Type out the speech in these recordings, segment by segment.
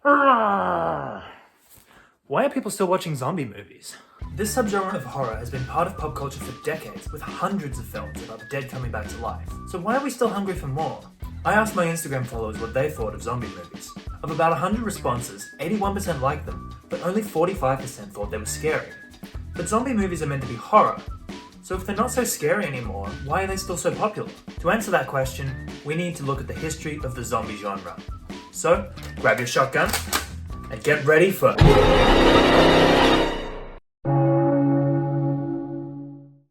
Why are people still watching zombie movies? This subgenre of horror has been part of pop culture for decades, with hundreds of films about the dead coming back to life. So why are we still hungry for more? I asked my Instagram followers what they thought of zombie movies. Of about 100 responses, 81% liked them, but only 45% thought they were scary. But zombie movies are meant to be horror, so if they're not so scary anymore, why are they still so popular? To answer that question, we need to look at the history of the zombie genre. So, grab your shotgun and get ready for...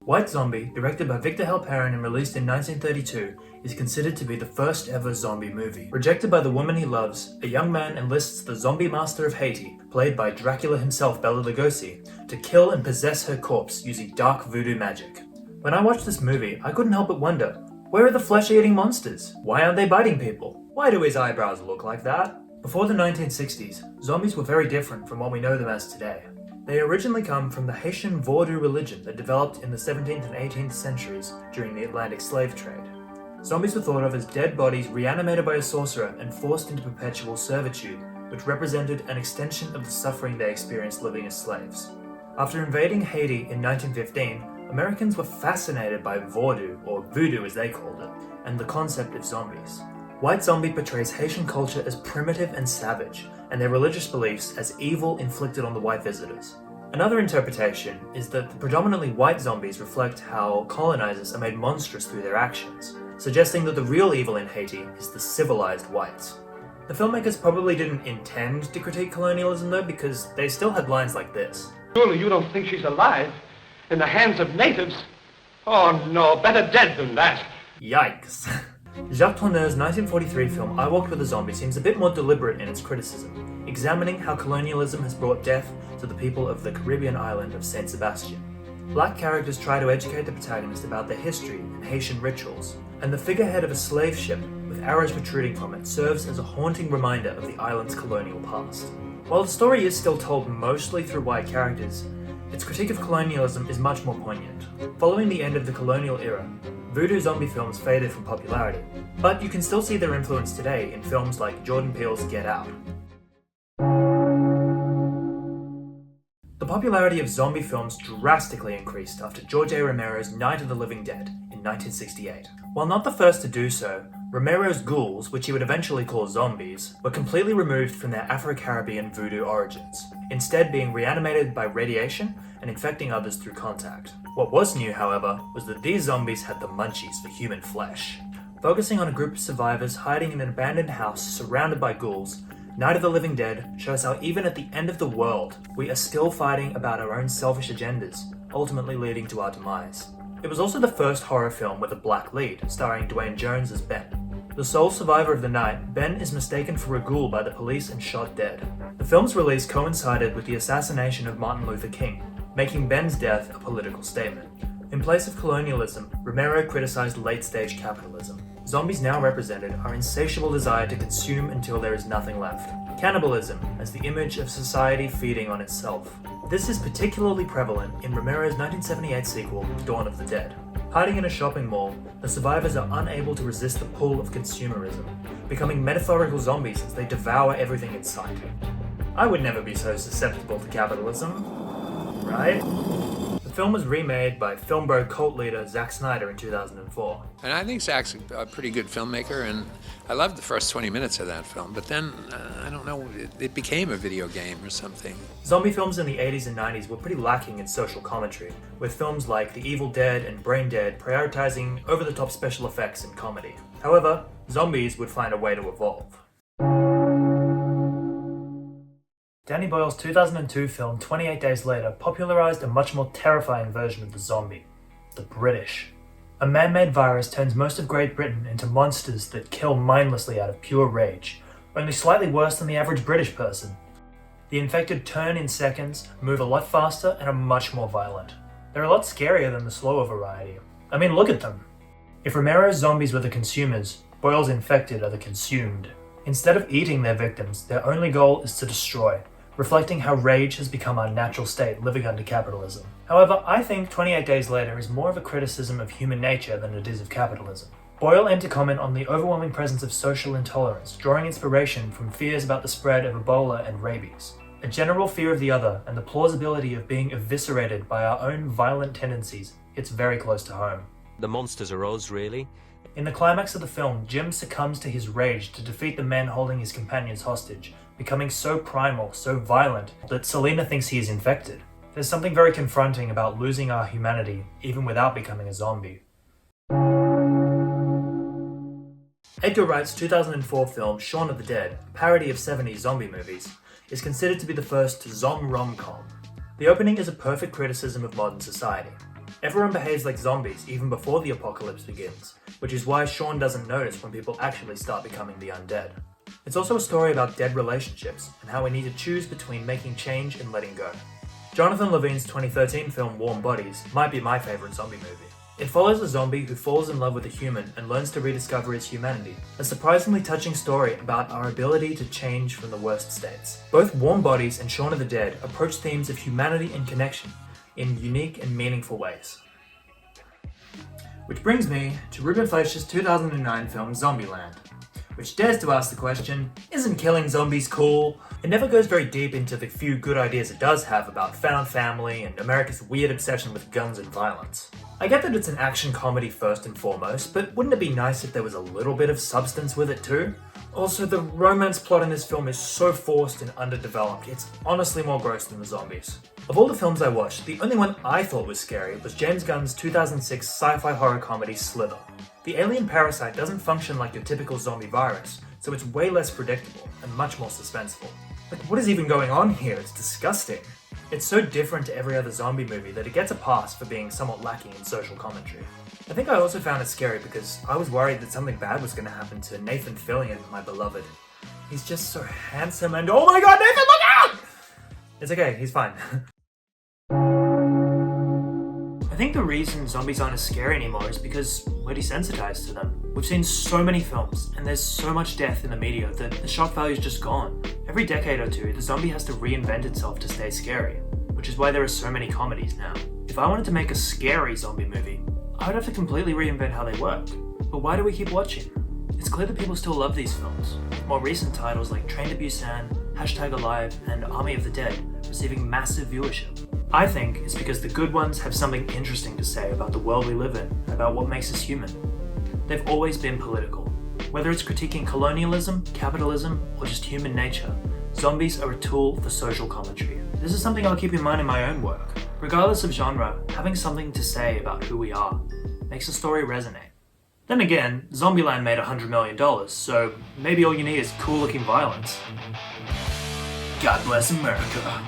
White Zombie, directed by Victor Halperin and released in 1932, is considered to be the first ever zombie movie. Rejected by the woman he loves, a young man enlists the zombie master of Haiti, played by Dracula himself Bela Lugosi, to kill and possess her corpse using dark voodoo magic. When I watched this movie, I couldn't help but wonder, where are the flesh-eating monsters? Why aren't they biting people? Why do his eyebrows look like that? Before the 1960s, zombies were very different from what we know them as today. They originally come from the Haitian Voodoo religion that developed in the 17th and 18th centuries during the Atlantic slave trade. Zombies were thought of as dead bodies reanimated by a sorcerer and forced into perpetual servitude, which represented an extension of the suffering they experienced living as slaves. After invading Haiti in 1915, Americans were fascinated by Voodoo, or Voodoo as they called it, and the concept of zombies. White Zombie portrays Haitian culture as primitive and savage, and their religious beliefs as evil inflicted on the white visitors. Another interpretation is that the predominantly white zombies reflect how colonizers are made monstrous through their actions, suggesting that the real evil in Haiti is the civilized whites. The filmmakers probably didn't intend to critique colonialism though, because they still had lines like this. Surely you don't think she's alive? In the hands of natives? Oh no, better dead than that. Yikes. Jacques Tourneur's 1943 film I Walked with a Zombie seems a bit more deliberate in its criticism, examining how colonialism has brought death to the people of the Caribbean island of Saint Sebastian. Black characters try to educate the protagonist about their history and Haitian rituals, and the figurehead of a slave ship with arrows protruding from it serves as a haunting reminder of the island's colonial past. While the story is still told mostly through white characters, its critique of colonialism is much more poignant. Following the end of the colonial era, voodoo zombie films faded from popularity, but you can still see their influence today in films like Jordan Peele's Get Out. The popularity of zombie films drastically increased after George A. Romero's Night of the Living Dead in 1968. While not the first to do so, Romero's ghouls, which he would eventually call zombies, were completely removed from their Afro-Caribbean voodoo origins, instead being reanimated by radiation and infecting others through contact. What was new, however, was that these zombies had the munchies for human flesh. Focusing on a group of survivors hiding in an abandoned house surrounded by ghouls, Night of the Living Dead shows how even at the end of the world, we are still fighting about our own selfish agendas, ultimately leading to our demise. It was also the first horror film with a black lead, starring Dwayne Jones as Ben. The sole survivor of the night, Ben is mistaken for a ghoul by the police and shot dead. The film's release coincided with the assassination of Martin Luther King, making Ben's death a political statement. In place of colonialism, Romero criticized late-stage capitalism. Zombies now represented our insatiable desire to consume until there is nothing left. Cannibalism as the image of society feeding on itself. This is particularly prevalent in Romero's 1978 sequel, Dawn of the Dead. Hiding in a shopping mall, the survivors are unable to resist the pull of consumerism, becoming metaphorical zombies as they devour everything in sight. I would never be so susceptible to capitalism, right? The film was remade by film bro cult leader Zack Snyder in 2004. And I think Zack's a pretty good filmmaker, and I loved the first 20 minutes of that film, but then, I don't know, it became a video game or something. Zombie films in the 80s and 90s were pretty lacking in social commentary, with films like The Evil Dead and Braindead prioritizing over-the-top special effects and comedy. However, zombies would find a way to evolve. Danny Boyle's 2002 film 28 Days Later popularized a much more terrifying version of the zombie, the British. A man-made virus turns most of Great Britain into monsters that kill mindlessly out of pure rage, only slightly worse than the average British person. The infected turn in seconds, move a lot faster, and are much more violent. They're a lot scarier than the slower variety. I mean, look at them. If Romero's zombies were the consumers, Boyle's infected are the consumed. Instead of eating their victims, their only goal is to destroy, reflecting how rage has become our natural state living under capitalism. However, I think 28 Days Later is more of a criticism of human nature than it is of capitalism. Boyle aimed to comment on the overwhelming presence of social intolerance, drawing inspiration from fears about the spread of Ebola and rabies. A general fear of the other and the plausibility of being eviscerated by our own violent tendencies hits very close to home. The monsters arose, really. In the climax of the film, Jim succumbs to his rage to defeat the men holding his companions hostage, becoming so primal, so violent, that Selena thinks he is infected. There's something very confronting about losing our humanity, even without becoming a zombie. Edgar Wright's 2004 film Shaun of the Dead, a parody of 70s zombie movies, is considered to be the first zom rom-com. The opening is a perfect criticism of modern society. Everyone behaves like zombies even before the apocalypse begins, which is why Shaun doesn't notice when people actually start becoming the undead. It's also a story about dead relationships and how we need to choose between making change and letting go. Jonathan Levine's 2013 film Warm Bodies might be my favourite zombie movie. It follows a zombie who falls in love with a human and learns to rediscover his humanity. A surprisingly touching story about our ability to change from the worst states. Both Warm Bodies and Shaun of the Dead approach themes of humanity and connection in unique and meaningful ways. Which brings me to Ruben Fleischer's 2009 film Zombieland, which dares to ask the question, isn't killing zombies cool? It never goes very deep into the few good ideas it does have about found family and America's weird obsession with guns and violence. I get that it's an action comedy first and foremost, but wouldn't it be nice if there was a little bit of substance with it too? Also, the romance plot in this film is so forced and underdeveloped, it's honestly more gross than the zombies. Of all the films I watched, the only one I thought was scary was James Gunn's 2006 sci-fi horror comedy Slither. The alien parasite doesn't function like your typical zombie virus, so it's way less predictable and much more suspenseful. Like, what is even going on here? It's disgusting. It's so different to every other zombie movie that it gets a pass for being somewhat lacking in social commentary. I think I also found it scary because I was worried that something bad was going to happen to Nathan Fillion, my beloved. He's just so handsome and oh my god, Nathan, look out! It's okay, he's fine. I think the reason zombies aren't as scary anymore is because we're desensitized to them. We've seen so many films, and there's so much death in the media that the shock value is just gone. Every decade or two, the zombie has to reinvent itself to stay scary, which is why there are so many comedies now. If I wanted to make a scary zombie movie, I would have to completely reinvent how they work. But why do we keep watching? It's clear that people still love these films, with more recent titles like Train to Busan, #Alive, and Army of the Dead receiving massive viewership. I think it's because the good ones have something interesting to say about the world we live in, and about what makes us human. They've always been political. Whether it's critiquing colonialism, capitalism, or just human nature, zombies are a tool for social commentary. This is something I'll keep in mind in my own work. Regardless of genre, having something to say about who we are makes a story resonate. Then again, Zombieland made $100 million, so maybe all you need is cool-looking violence. God bless America.